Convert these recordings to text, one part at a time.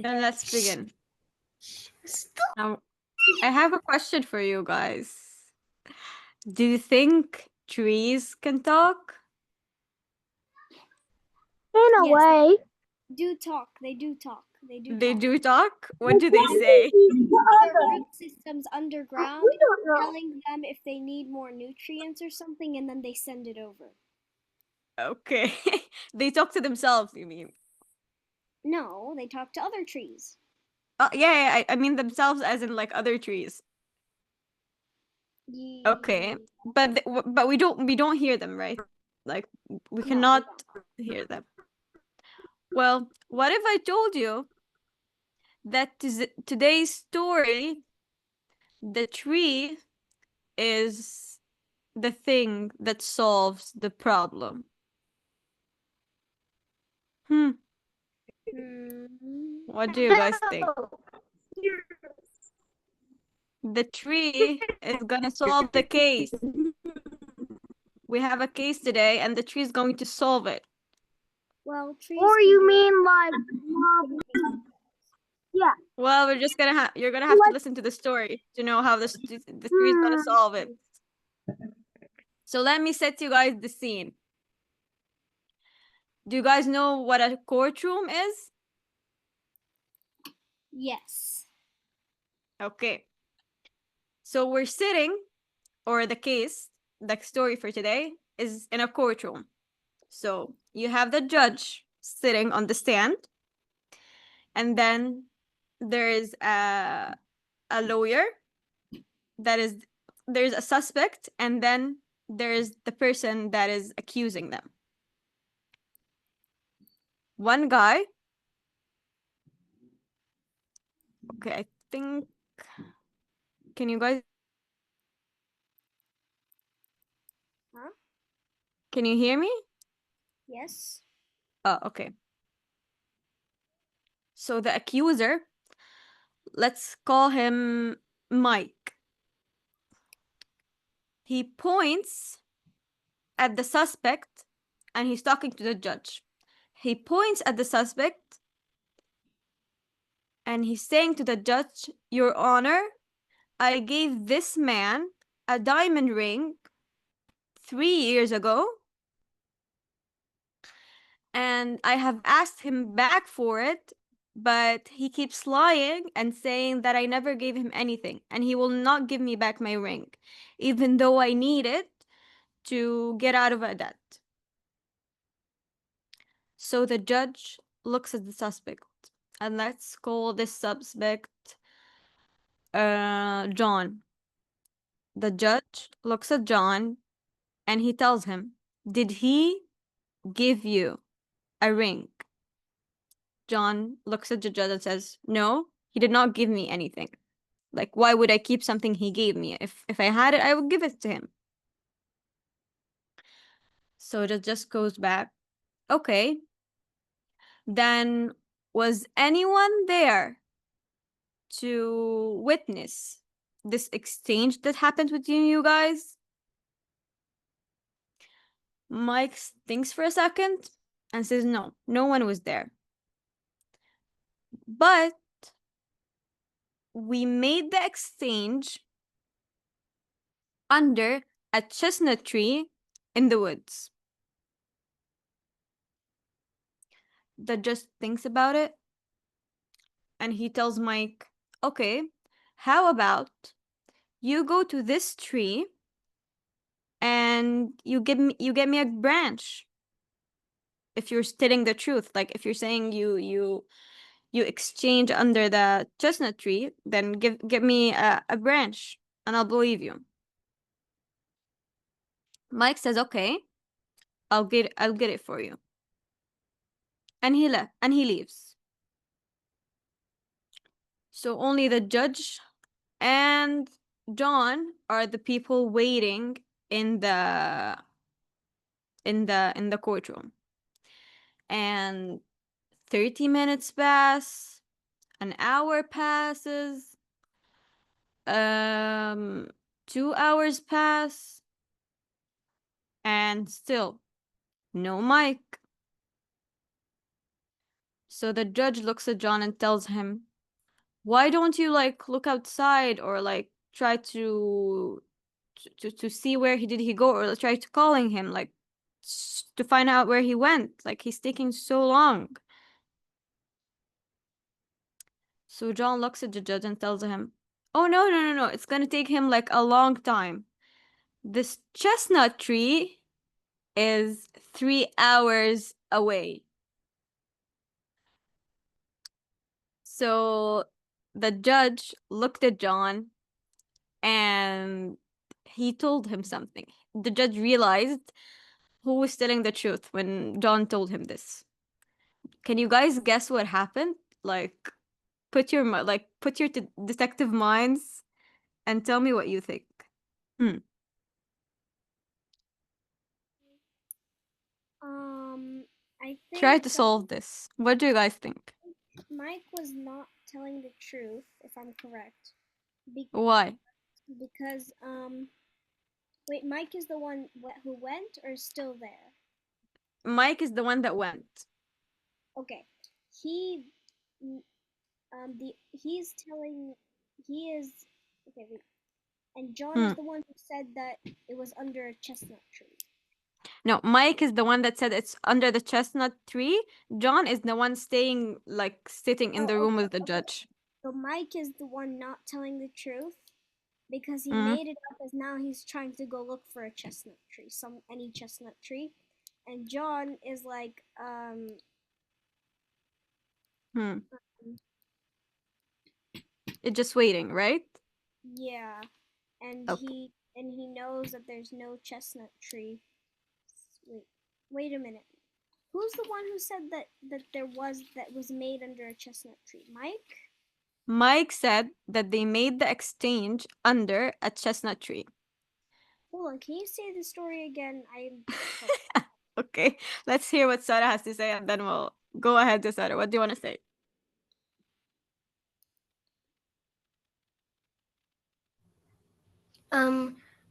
And let's begin. Now, I have a question for you guys. Do you think trees can talk? In a Yes. way. Do talk. They do talk. They do They talk. do talk? What do they say? Their root systems underground We don't know. telling them if they need more nutrients or something, and then they send it over. Okay. They talk to themselves, you mean? No, they talk to other trees. Yeah, I mean themselves as in like other trees. Okay. But we don't hear them, right? Like we No, cannot hear them. Well, what if I told you that today's story, the tree is the thing that solves the problem? What do you guys think? The tree is gonna solve the case. We have a case today, and the tree is going to solve it. Well, trees. Or can you do- mean like, yeah. Well, we're just gonna have you're gonna have to listen to the story to know how the tree is gonna solve it. So let me set you guys the scene. Do you guys know what a courtroom is? Yes. Okay. So we're sitting, or the case, the story for today is in a courtroom. So you have the judge sitting on the stand, and then there is a lawyer, there's a suspect, and then there's the person that is accusing them. One guy, okay, I think, can you guys, Huh? can you hear me? Yes. Oh, okay. So the accuser, let's call him Mike. He points at the suspect and he's talking to the judge. He points at the suspect and he's saying to the judge, "Your Honor, I gave this man a diamond ring 3 years ago, and I have asked him back for it, but he keeps lying and saying that I never gave him anything, and he will not give me back my ring, even though I need it to get out of a debt." So the judge looks at the suspect, and let's call this suspect John. The judge looks at John and he tells him, "Did he give you a ring?" John looks at the judge and says, "No, he did not give me anything. Like, why would I keep something he gave me? If I had it, I would give it to him." So it just goes back. Okay. Then was anyone there to witness this exchange that happened between you guys? Mike thinks for a second and says, "No, no one was there. But we made the exchange under a chestnut tree in the woods." The judge thinks about it and he tells Mike, "Okay, how about you go to this tree and you get me a branch. If you're telling the truth, like if you're saying you exchange under the chestnut tree, then give me a branch and I'll believe you." Mike says, "Okay, I'll get it for you." And he leaves. So only the judge and John are the people waiting in the courtroom. And 30 minutes pass, an hour passes, 2 hours pass, and still no Mike. So the judge looks at John and tells him, why don't you like look outside or like try to see where he go or try to calling him like to find out where he went, like he's taking so long. So John looks at the judge and tells him, oh no, it's gonna take him like a long time. This chestnut tree is 3 hours away. So the judge looked at John and he told him something. The judge realized who was telling the truth when John told him this. Can you guys guess what happened? Like, put your detective minds and tell me what you think. Hmm. I Try think to solve this. What do you guys think? Mike was not telling the truth, if I'm correct. Be- Why? because wait, Mike is the one who went or is still there? Mike is the one that went. Okay, he the he's telling he is okay. Wait, and John Hmm. is the one who said that it was under a chestnut tree. No, Mike is the one that said it's under the chestnut tree. John is the one staying, like, sitting in Oh, the room okay, with the okay. judge. So Mike is the one not telling the truth because he Mm. made it up as now he's trying to go look for a chestnut tree, any chestnut tree, and John is like, Hmm. It's just waiting, right? yeah, and Okay. he knows that there's no chestnut tree. Wait, wait a minute. Who's the one who said that was made under a chestnut tree? Mike? Mike said that they made the exchange under a chestnut tree. Hold on, can you say the story again? Okay, let's hear what Sarah has to say and then we'll go ahead to Sarah. What do you want to say?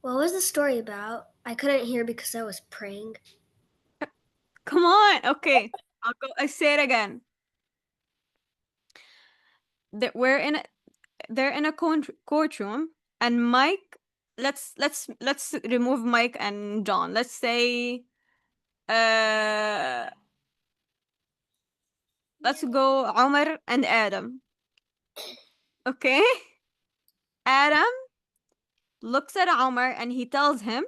What was the story about? I couldn't hear because I was praying. Come on. Okay. I say it again. That they're in a courtroom and Mike, let's remove Mike and John. Let's say uh let's go Omar and Adam. Okay? Adam looks at Omar and he tells him,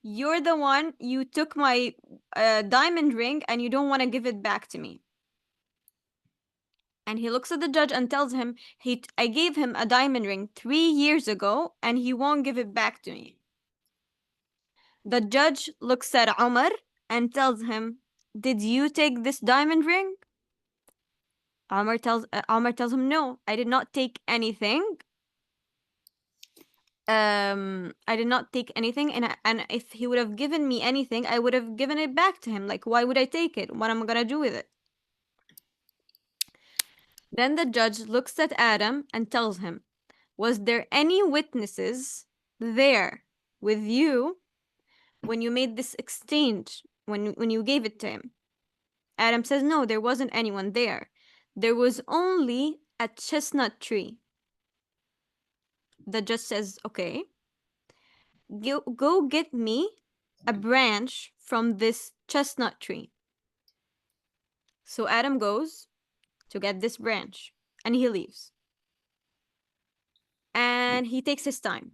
you're the one, you took my diamond ring and you don't want to give it back to me. And he looks at the judge and tells him, I gave him a diamond ring 3 years ago and he won't give it back to me. The judge looks at Omar and tells him, did you take this diamond ring? Omar tells him, no, I did not take anything. I did not take anything, and if he would have given me anything, I would have given it back to him. Like, why would I take it? What am I gonna do with it? Then the judge looks at Adam and tells him, was there any witnesses there with you when you made this exchange, when you gave it to him? Adam says, no, there wasn't anyone there. There was only a chestnut tree. The judge says, okay, go get me a branch from this chestnut tree. So Adam goes to get this branch and he leaves. And he takes his time.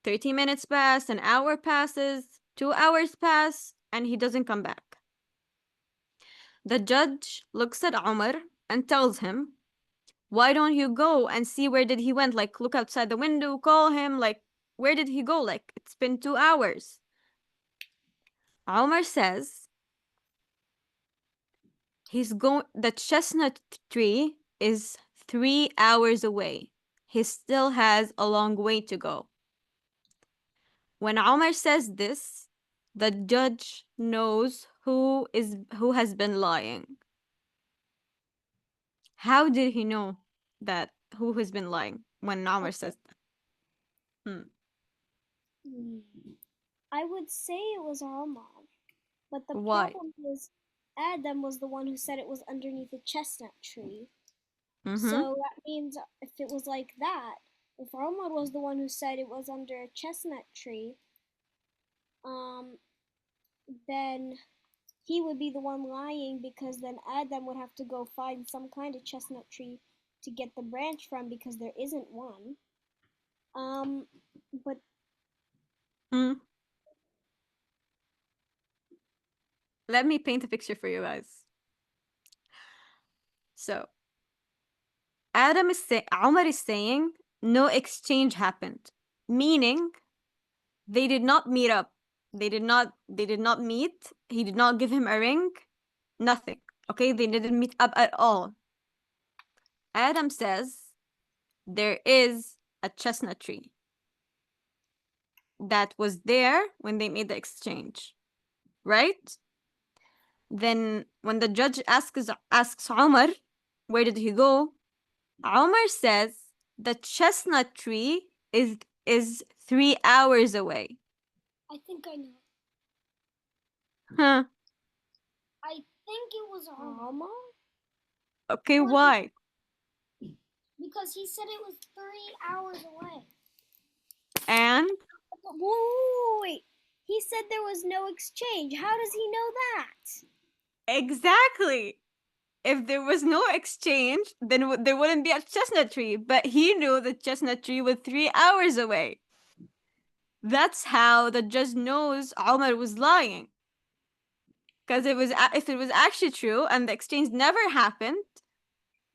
30 minutes pass, an hour passes, 2 hours pass, and he doesn't come back. The judge looks at Omar and tells him, why don't you go and see where did he went? Like, look outside the window, call him, like, where did he go? Like, it's been 2 hours. Omar says, the chestnut tree is 3 hours away. He still has a long way to go. When Omar says this, the judge knows who has been lying. How did he know that who has been lying when Omar says that? Hmm. I would say it was Armand, but the Why? problem is Adam was the one who said it was underneath a chestnut tree. Mm-hmm. So that means if it was like that, if Omar was the one who said it was under a chestnut tree, then he would be the one lying because then Adam would have to go find some kind of chestnut tree to get the branch from because there isn't one. But Mm. Let me paint a picture for you guys. So Omar is saying no exchange happened, meaning they did not meet up. They did not meet. He did not give him a ring. Nothing. Okay, they didn't meet up at all. Adam says there is a chestnut tree that was there when they made the exchange, right? Then when the judge asks Omar, where did he go? Omar says the chestnut tree is 3 hours away. I think I know. Huh. I think it was Omar Okay, why? because he said it was 3 hours away. And wait. He said there was no exchange. How does he know that? exactly. If there was no exchange, then there wouldn't be a chestnut tree. But he knew the chestnut tree was 3 hours away. That's how the judge knows Omar was lying. Because if it was actually true and the exchange never happened,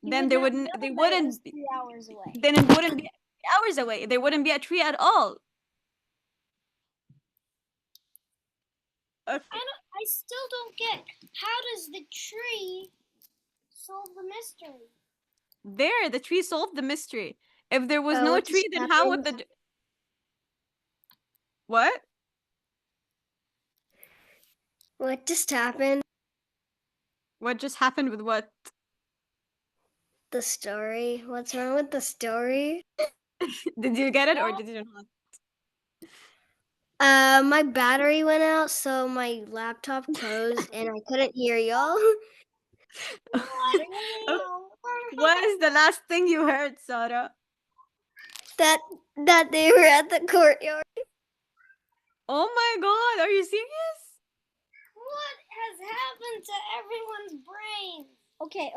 then They they wouldn't wouldn't be 3 hours away. then it wouldn't be 3 hours away. There wouldn't be a tree at all. Okay. I still don't get how does the tree solve the mystery? There, the tree solved the mystery. If there was no What tree, just then how would happened? what? What just happened? What just happened with what? The story. What's wrong with the story? Did you get it or did you not? My battery went out, so my laptop froze, and I couldn't hear y'all. What is the last thing you heard, Sarah? that they were at the courtyard. Oh my god, are you serious? What has happened to everyone's brain? Okay,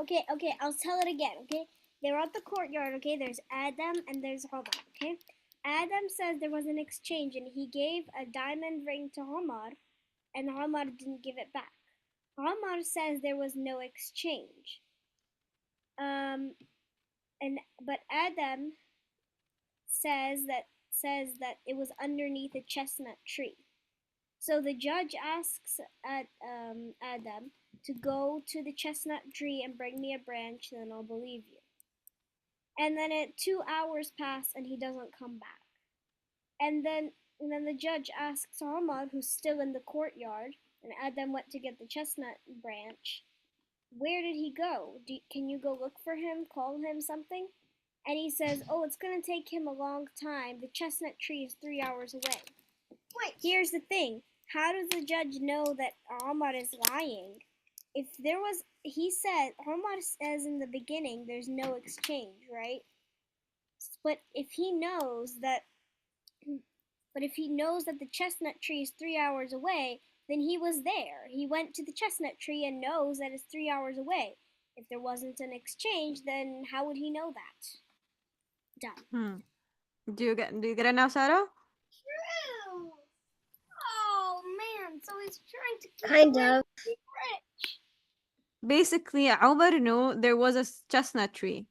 I'll tell it again, okay? They're at the courtyard, okay? There's Adam and there's Omar, okay? Adam says there was an exchange and he gave a diamond ring to Omar and Omar didn't give it back. Omar says there was no exchange. But Adam says that it was underneath a chestnut tree. So the judge asks Adam to go to the chestnut tree and bring me a branch, then I'll believe you. And then 2 hours pass and he doesn't come back. And then the judge asks Omar, who's still in the courtyard, and Adam went to get the chestnut branch, where did he go? Can you go look for him, call him something? And he says, oh, it's going to take him a long time. The chestnut tree is 3 hours away. Wait. Here's the thing. How does the judge know that Omar is lying? If there was, Omar says in the beginning there's no exchange, right? But if he knows that the chestnut tree is 3 hours away, then he was there. He went to the chestnut tree and knows that it's 3 hours away. If there wasn't an exchange, then how would he know that? Done. Do you get it now, Sarah? True. Oh man, so he's trying to keep kind of rich. Basically, Omar knew there was a chestnut tree.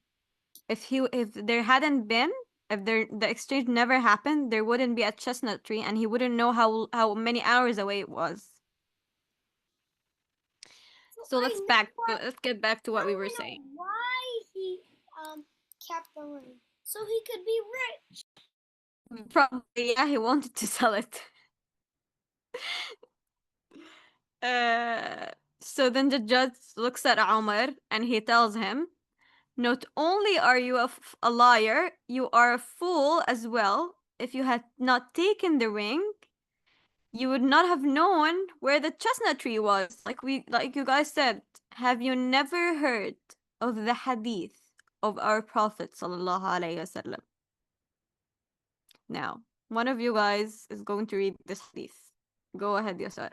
If there hadn't been, if the exchange never happened, there wouldn't be a chestnut tree, and he wouldn't know how many hours away it was. So let's get back to what we were saying. Why he kept the ring? So he could be rich. Probably, yeah, he wanted to sell it. So then the judge looks at Omar and he tells him, not only are you a liar, you are a fool as well. If you had not taken the ring, you would not have known where the chestnut tree was. Like you guys said, have you never heard of the hadith of our Prophet sallallahu alaihi wasallam? Now, one of you guys is going to read this hadith. Go ahead, Yasar.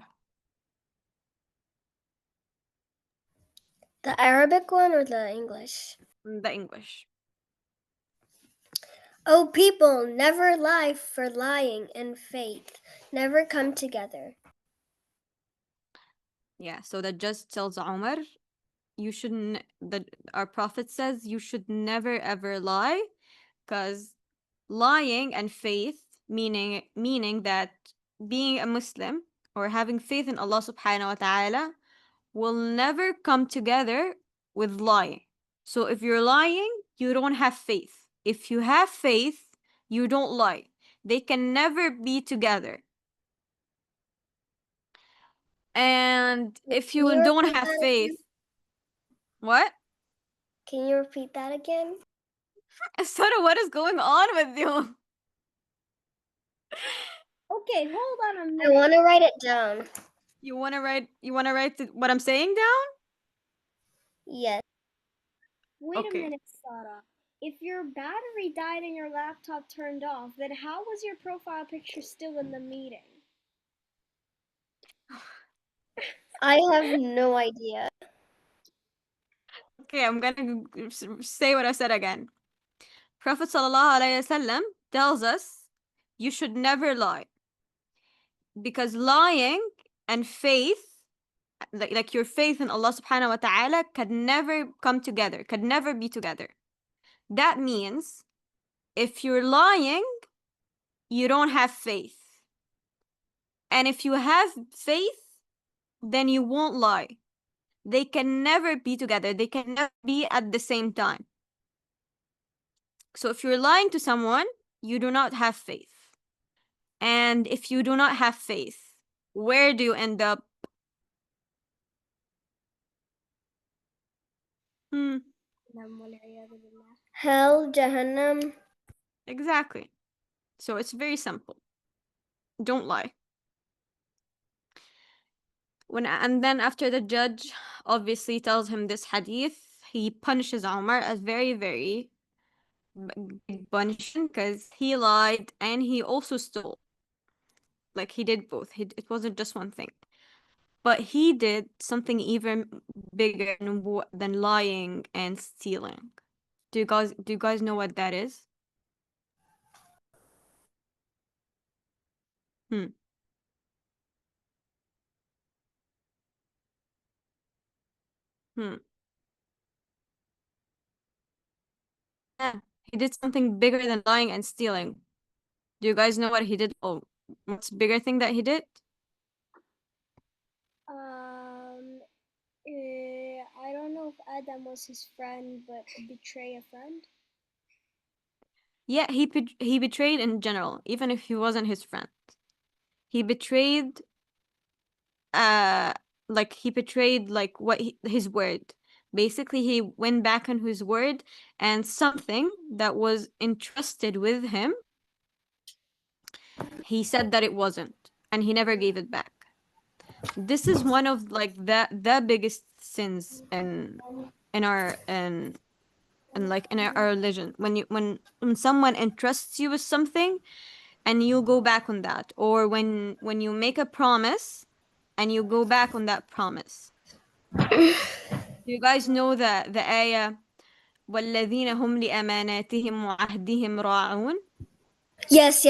The Arabic one or the English? The English. O people, never lie, for lying and faith never come together. Yeah, so that just tells Umar, you shouldn't, that our Prophet says you should never ever lie, because lying and faith, meaning that being a Muslim or having faith in Allah subhanahu wa ta'ala will never come together with lying. So if you're lying, you don't have faith. If you have faith, you don't lie. They can never be together. And if you don't have faith, what? Can you repeat that again? Sora, what is going on with you? Okay, hold on a minute. I want to write it down. You wanna write what I'm saying down? Yes. Wait Okay. a minute, Sarah. If your battery died and your laptop turned off, then how was your profile picture still in the meeting? I have no idea. Okay, I'm gonna say what I said again. Prophet sallallahu alaihi wasallam tells us you should never lie, because lying and faith, like your faith in Allah subhanahu wa ta'ala, could never come together, could never be together. That means if you're lying, you don't have faith. And if you have faith, then you won't lie. They can never be together. They can never be at the same time. So if you're lying to someone, you do not have faith. And if you do not have faith, where do you end up? Hell, Jahannam. Exactly. So it's very simple. Don't lie. And then after the judge obviously tells him this hadith, he punishes Omar as very, very big punishment, because he lied and he also stole. Like he did both. It wasn't just one thing. But he did something even bigger than lying and stealing. Do you guys know what that is? Hmm. Hmm. Yeah. He did something bigger than lying and stealing. Do you guys know what he did? Oh, what's bigger thing that he did? I don't know if Adam was his friend, but betray a friend. Yeah, he betrayed in general, even if he wasn't his friend. He betrayed uh he betrayed like his word. Basically, he went back on his word, and something that was entrusted with him, he said that it wasn't, and he never gave it back. This is one of like the biggest sins in our and like in our religion. When someone entrusts you with something and you go back on that, or when you make a promise and you go back on that promise. You guys know the ayah والذين هم لأماناتهم وعهدهم راعون. Yes.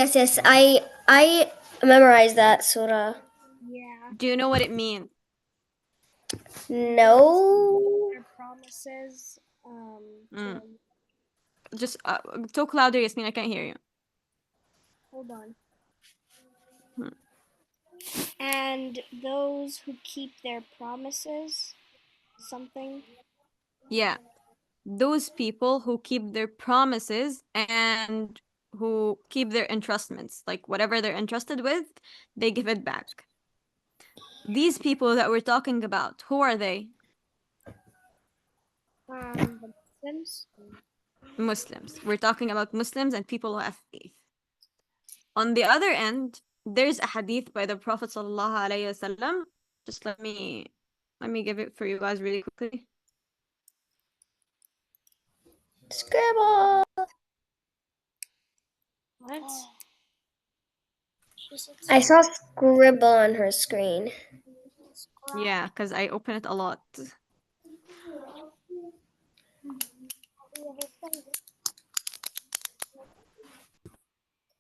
I memorized that surah. Yeah. Do you know what it means? No. Their promises. Mm. Just talk louder, Yasmin. I can't hear you. Hold on. Hmm. And those who keep their promises, something. Yeah, those people who keep their promises and who keep their entrustments, like whatever they're entrusted with, they give it back. These people that we're talking about, who are they? The Muslims. Muslims. We're talking about Muslims and people who have faith. On the other end, there's a hadith by the Prophet sallallahu alaihi wasallam. Just let me give it for you guys really quickly. Scribble. What? I saw scribble on her screen. Yeah, because I open it a lot.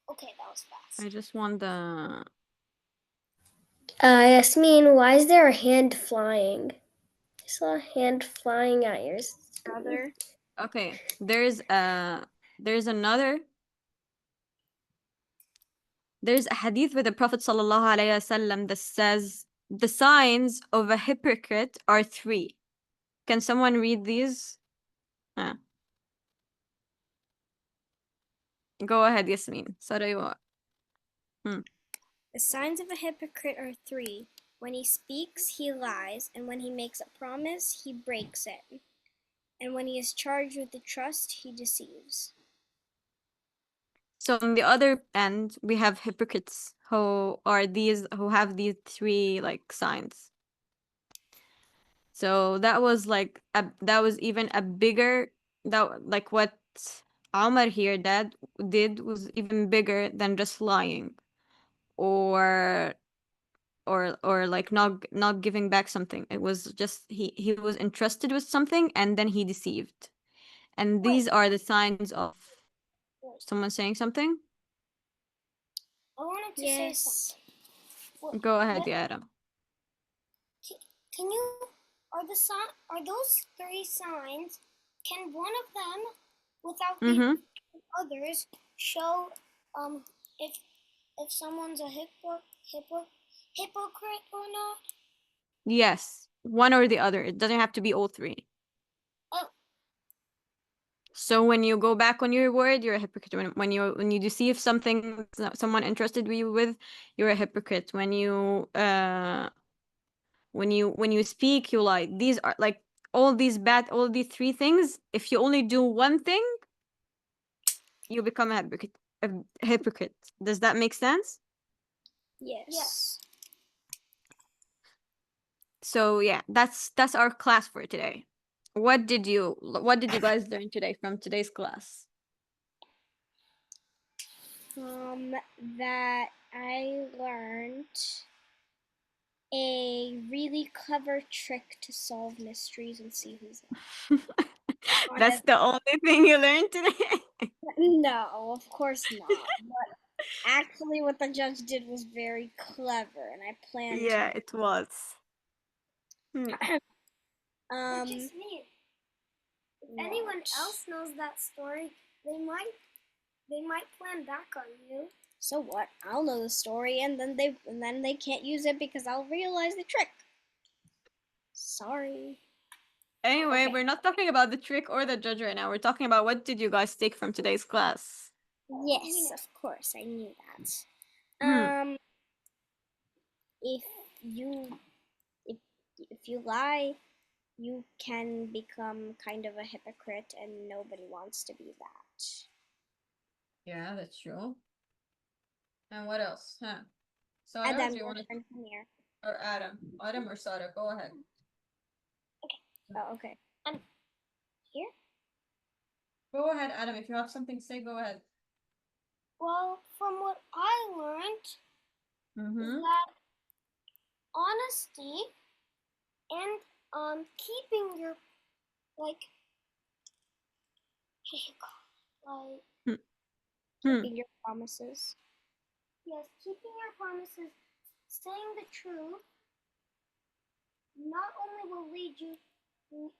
Okay, that was fast. I just want the... Yasmin, why is there a hand flying? I saw a hand flying at your Brother. Okay, there's another... There's a hadith with the Prophet sallallahu alaihi wasallam that says the signs of a hypocrite are 3. Can someone read these? Go ahead, Yasmin. Sorry, what? The signs of a hypocrite are 3. When he speaks, he lies, and when he makes a promise, he breaks it. And when he is charged with the trust, he deceives. So on the other end, we have hypocrites who have these 3 like signs. So that was like that was even a bigger, that like what Omar here did was even bigger than just lying or like not giving back something. It was just he was entrusted with something and then he deceived. And these are the signs of... Someone saying something? I wanted to say something. Go ahead, Yara. Can you are those 3 signs? Can one of them, without the others, show if someone's a hypocrite or not? Yes, one or the other. It doesn't have to be all 3. Oh. So when you go back on your word, you're a hypocrite. When you deceive someone entrusted you with, you're a hypocrite. When you speak, you lie. These are like all these 3 things. If you only do one thing, you become a hypocrite. Does that make sense? Yes. So yeah, that's our class for today. What did you guys learn today from today's class? That I learned a really clever trick to solve mysteries and see who's lying. That's the only thing you learned today? No, of course not. But actually, what the judge did was very clever, and I planned. Yeah, it was. Not just me. If anyone else knows that story, they might plan back on you. So what? I'll know the story, and then they can't use it because I'll realize the trick. Sorry. Anyway, Okay. we're not talking about the trick or the judge right now. We're talking about what did you guys take from today's class? Yes, of course, I knew that. If you lie, you can become kind of a hypocrite, and nobody wants to be that. Yeah, that's true. And what else? So Adam, do you want to come here. or Adam or Sarah? Go ahead. Okay. Oh, okay. And here. Go ahead, Adam. If you have something to say, go ahead. Well, from what I learned, is that honesty and keeping your keeping your promises. Yes, keeping your promises, saying the truth, not only will lead you to.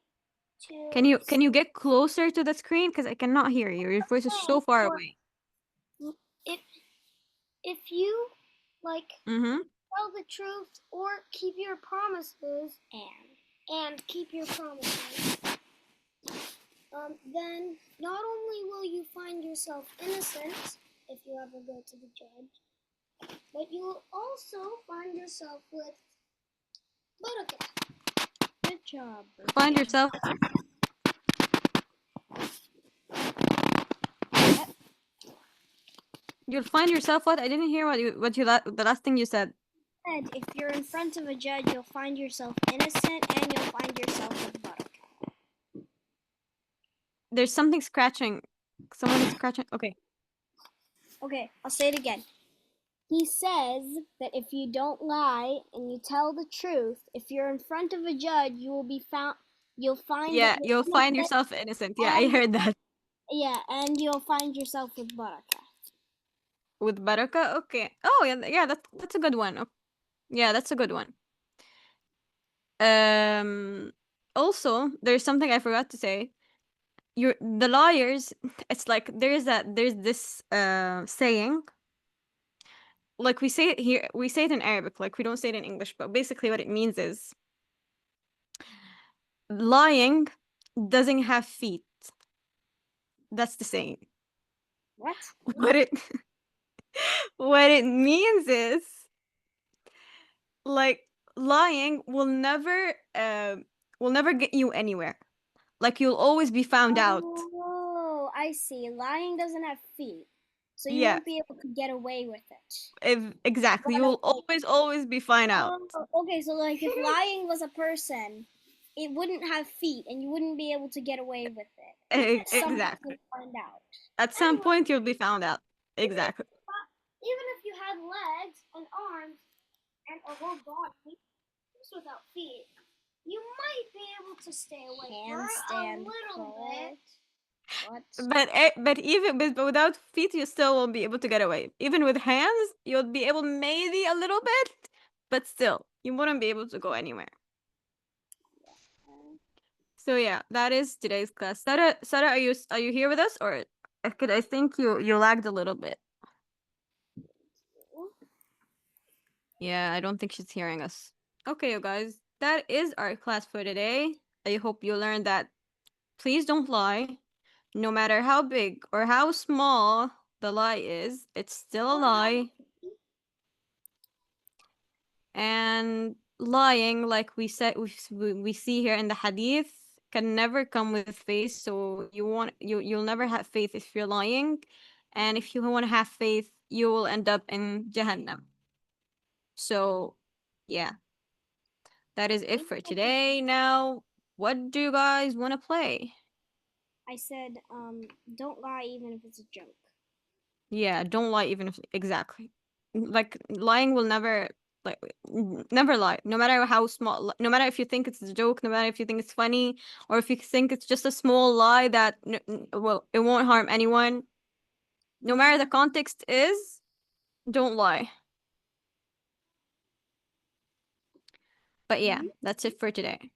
Can you get closer to the screen because I cannot hear you. Your voice is so far away. If you tell the truth or keep your promises and keep your promises, then not only will you find yourself innocent if you ever go to the judge, but you will also find yourself with. But okay. Good job. Find yourself. You'll find yourself what? I didn't hear the last thing you said. If you're in front of a judge, you'll find yourself innocent and you'll find yourself with barakah. There's something scratching. Someone is scratching. Okay. Okay, I'll say it again. He says that if you don't lie and you tell the truth, if you're in front of a judge, you'll find Yeah, that you'll find yourself innocent. Yeah, I heard that. Yeah, and you'll find yourself with barakah. With barakah? Okay. Oh, yeah, that's a good one. Yeah, that's a good one. Also, there's something I forgot to say. The liars, it's like there's this saying, like we say it here, we say it in Arabic, like we don't say it in English, but basically what it means is lying doesn't have feet. That's the saying. What? What it means is, like, lying will never get you anywhere. Like, you'll always be found out. Oh, I see. Lying doesn't have feet, so you Yeah, won't be able to get away with it. exactly. You will always be found out. Okay, so like if lying was a person, it wouldn't have feet, and you wouldn't be able to get away with it. Exactly. Find out. At some point, you'll be found out. Exactly. Even if you had legs and arms and a whole body, just without feet, you might be able to stay away for a little bit. What? But without feet, you still won't be able to get away. Even with hands, you'll be able maybe a little bit, but still, you wouldn't be able to go anywhere. So yeah, that is today's class. Sarah, are you here with us, or I think you lagged a little bit. Yeah, I don't think she's hearing us. Okay, you guys, that is our class for today. I hope you learned that please don't lie. No matter how big or how small the lie is, it's still a lie. And lying, like we said, we see here in the hadith, can never come with faith. So you'll never have faith if you're lying. And if you want to have faith, you will end up in Jahannam. So yeah, that is it for today. Now, what do you guys want to play? I said, don't lie even if it's a joke. Yeah, don't lie even if exactly. Like lying will never never lie. No matter how small, no matter if you think it's a joke, no matter if you think it's funny, or if you think it's just a small lie that well, it won't harm anyone. No matter the context is, don't lie. But yeah, that's it for today.